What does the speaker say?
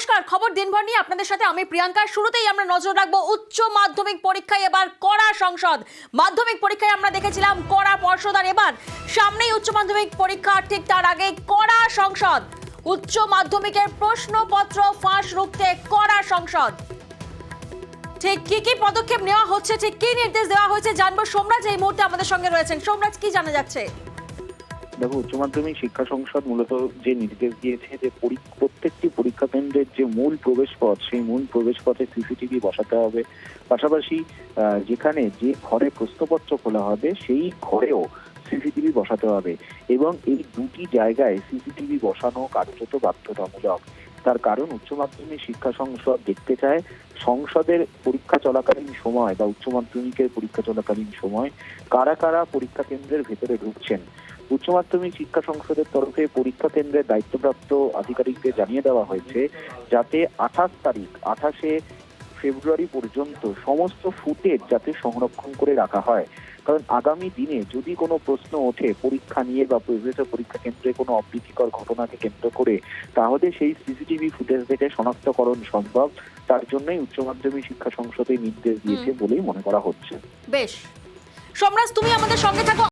নমস্কার, খবর দিনভর নিয়ে আপনাদের সাথে আমি প্রিয়াঙ্কা। শুরুতেই আমরা নজর রাখবো উচ্চ মাধ্যমিক পরীক্ষায় এবার কড়া সংসদ। মাধ্যমিক পরীক্ষায় আমরা দেখেছিলাম কড়া পর্ষদ, আর এবার সামনেই উচ্চ মাধ্যমিক পরীক্ষা, ঠিক তার আগে কড়া সংসদ। উচ্চ মাধ্যমিকের প্রশ্নপত্র ফাঁস রুখতে কড়া সংসদ। ঠিক কি কি পদক্ষেপ নেওয়া হচ্ছে, ঠিক কি নির্দেশ দেওয়া হয়েছে জানবো। সোমরাজ এই মুহূর্তে আমাদের সঙ্গে রয়েছেন। সোমরাজ, কি জানা যাচ্ছে? দেখো, উচ্চ মাধ্যমিক শিক্ষা সংসদ মূলত যে নির্দেশ দিয়েছে যে প্রত্যেকটি পরীক্ষা কেন্দ্রের যে মূল প্রবেশ পথ, সেই মূল প্রবেশ পথে সিসিটিভি বসাতে হবে। পাশাপাশি যেখানে যে ঘরে প্রশ্নপত্র খোলা হবে সেই ঘরেও সিসিটিভি বসাতে হবে, এবং এই দুটি জায়গায় সিসিটিভি বসানো কার্যত বাধ্যতামূলক। তার কারণ উচ্চ মাধ্যমিক শিক্ষা সংসদ দেখতে চায় সংসদের পরীক্ষা চলাকালীন সময় বা উচ্চ মাধ্যমিকের পরীক্ষা চলাকালীন সময় কারা কারা পরীক্ষা কেন্দ্রের ভেতরে ঢুকছেন। উচ্চ মাধ্যমিক শিক্ষা সংসদের তরফে পরীক্ষা কেন্দ্রের দায়িত্বপ্রাপ্ত আধিকারিকদের জানিয়ে দেওয়া হয়েছে যাতে 28 ফেব্রুয়ারি পর্যন্ত সমস্ত ফুটেজ যাতে সংরক্ষণ করে রাখা হয়। কারণ আগামী দিনে যদি কোনো প্রশ্ন ওঠে পরীক্ষা নিয়ে বা পরীক্ষা কেন্দ্রে কোনো অপ্রীতিকর ঘটনাকে কেন্দ্র করে, তাহলে সেই সিসিটিভি ফুটেজ থেকে শনাক্তকরণ সম্ভব। তার জন্যই উচ্চ মাধ্যমিক শিক্ষা সংসদে নির্দেশ দিয়েছে বলেই মনে করা হচ্ছে। বেশ, সোমরাজ, তুমি আমাদের সঙ্গে থাকো।